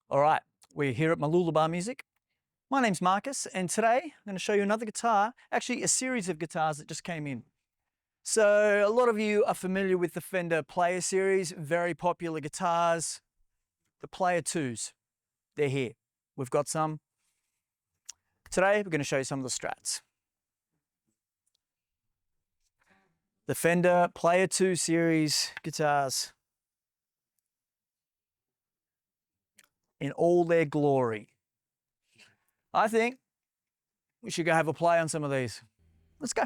All right, we're here at Mooloolaba Music. My name's Marcus, and today I'm going to show you another guitar, actually a series of guitars that just came in. So a lot of you are familiar with the Fender Player series, very popular guitars. The Player IIs, they're here. We've got some. Today we're going to show you some of the Strats. The Fender Player II series guitars in all their glory. I think we should go have a play on some of these. Let's go.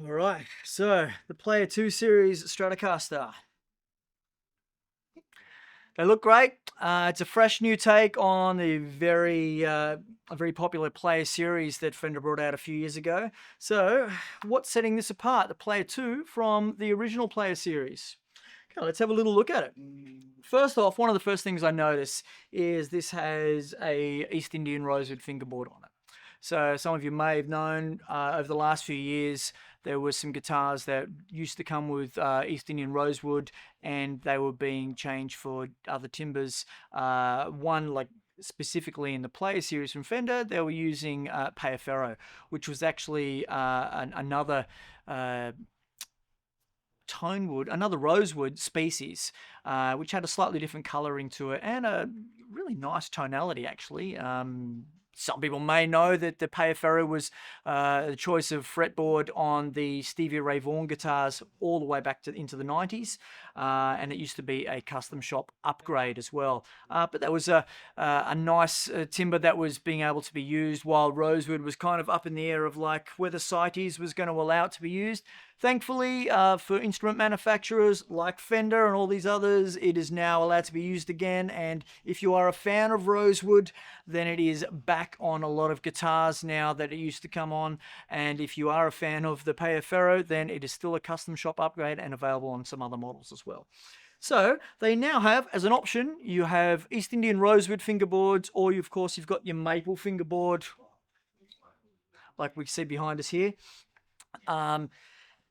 All right, so the Player II series Stratocaster. They look great. It's a fresh new take on the a very popular Player series that Fender brought out a few years ago. So, what's setting this apart, the Player II, from the original Player series? Okay, let's have a little look at it. First off, one of the first things I notice is this has a East Indian rosewood fingerboard on it. So some of you may have known over the last few years there were some guitars that used to come with East Indian rosewood, and they were being changed for other timbers. One like specifically in the Player series from Fender, they were using Playability, which was actually another tonewood, another rosewood species, which had a slightly different coloring to it and a really nice tonality actually. Some people may know that the Playability was the choice of fretboard on the Stevie Ray Vaughan guitars all the way back into the 90s, and it used to be a custom shop upgrade as well. But that was a nice timber that was being able to be used, while rosewood was kind of up in the air of like whether CITES was going to allow it to be used. Thankfully, for instrument manufacturers like Fender and all these others, it is now allowed to be used again. And if you are a fan of rosewood, then it is back on a lot of guitars now that it used to come on. And if you are a fan of the Playability, then it is still a custom shop upgrade and available on some other models as well. So they now have, as an option, you have East Indian rosewood fingerboards, or of course you've got your maple fingerboard, like we see behind us here.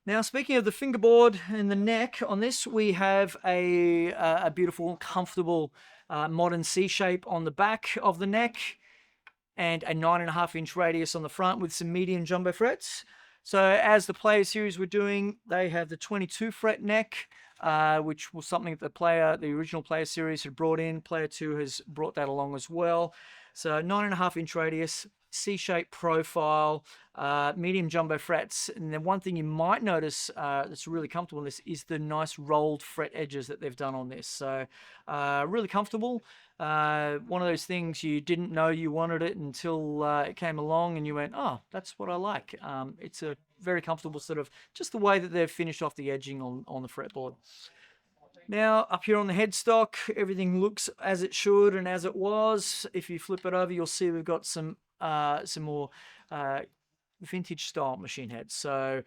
Now, speaking of the fingerboard and the neck, on this we have a beautiful, comfortable, modern C shape on the back of the neck, and a 9.5-inch radius on the front with some medium jumbo frets. So as the Player series were doing, they have the 22 fret neck, which was something that the original Player series had brought in. Player 2 has brought that along as well. So 9.5-inch radius, C-shaped profile, medium jumbo frets. And then one thing you might notice that's really comfortable in this is the nice rolled fret edges that they've done on this. So really comfortable. One of those things you didn't know you wanted it until it came along and you went, oh, that's what I like. It's a very comfortable sort of, just the way that they've finished off the edging on the fretboard. Now, up here on the headstock, everything looks as it should and as it was. If you flip it over, you'll see we've got some more vintage style machine heads. So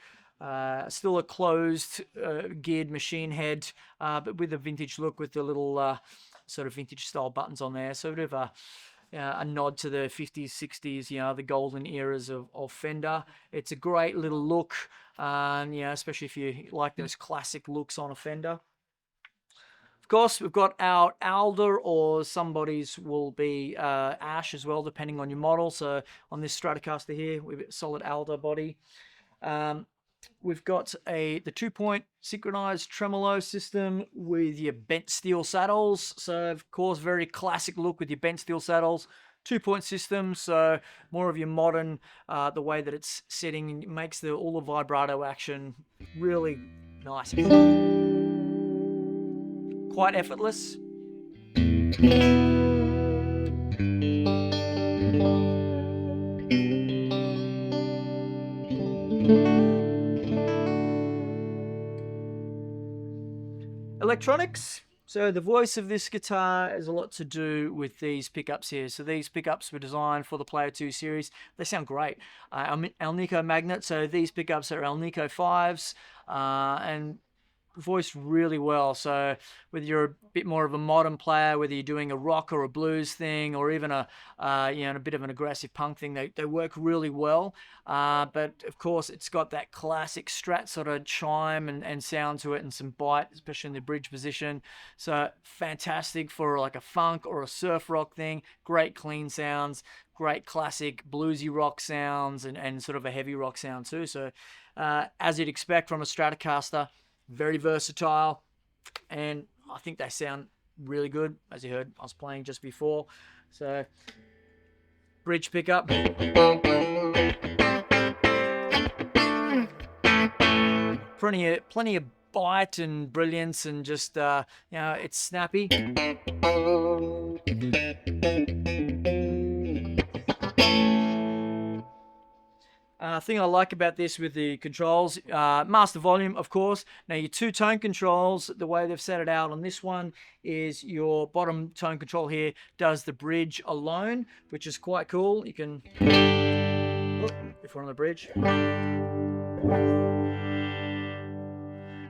still a closed geared machine head, but with a vintage look, with the little sort of vintage style buttons on there. So a bit of a nod to the 50s, 60s, the golden eras of Fender. It's a great little look, especially if you like those classic looks on a Fender. Of course, we've got our alder, or somebody's will be ash as well, depending on your model. So on this Stratocaster here, we've got a solid alder body. We've got the 2-point synchronized tremolo system with your bent steel saddles. So of course, very classic look with your bent steel saddles. 2-point system, so more of your modern, the way that it's setting makes all the vibrato action really nice. Quite effortless. Electronics. So the voice of this guitar has a lot to do with these pickups here. So these pickups were designed for the Player II series. They sound great. Alnico magnet. So these pickups are Alnico 5s and voiced really well. So whether you're a bit more of a modern player, whether you're doing a rock or a blues thing, or even a a bit of an aggressive punk thing, they work really well. But of course, it's got that classic Strat sort of chime and sound to it, and some bite, especially in the bridge position. So fantastic for like a funk or a surf rock thing. Great clean sounds, great classic bluesy rock sounds, and sort of a heavy rock sound too. So as you'd expect from a Stratocaster, very versatile, and I think they sound really good. As you heard, I was playing just before. So bridge pickup, plenty of bite and brilliance, and just it's snappy. Thing I like about this with the controls, master volume, of course. Now your two-tone controls, the way they've set it out on this one is your bottom tone control here does the bridge alone, which is quite cool. You can, if we're on the bridge.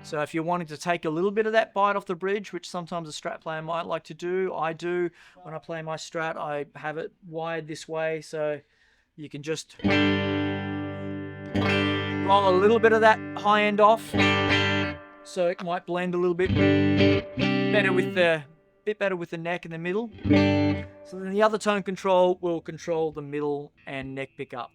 So if you're wanting to take a little bit of that bite off the bridge, which sometimes a Strat player might like to do, I do. When I play my Strat, I have it wired this way, so you can just roll a little bit of that high end off, so it might blend a little bit better with the neck in the middle. So then the other tone control will control the middle and neck pickup.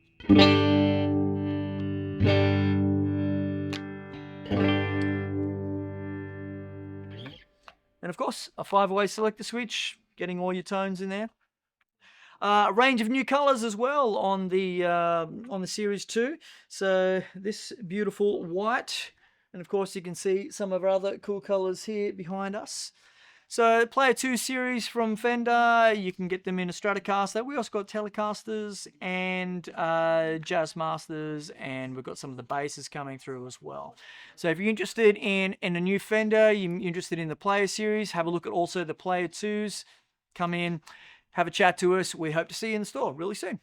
And of course, a 5-way selector switch, getting all your tones in there. A range of new colors as well on the Series 2. So this beautiful white, and of course you can see some of our other cool colors here behind us. So Player 2 series from Fender, you can get them in a Stratocaster. We also got Telecasters and Jazzmasters, and we've got some of the basses coming through as well. So if you're interested in a new Fender, you're interested in the Player series, have a look at also the Player 2s. Come in, have a chat to us. We hope to see you in the store really soon.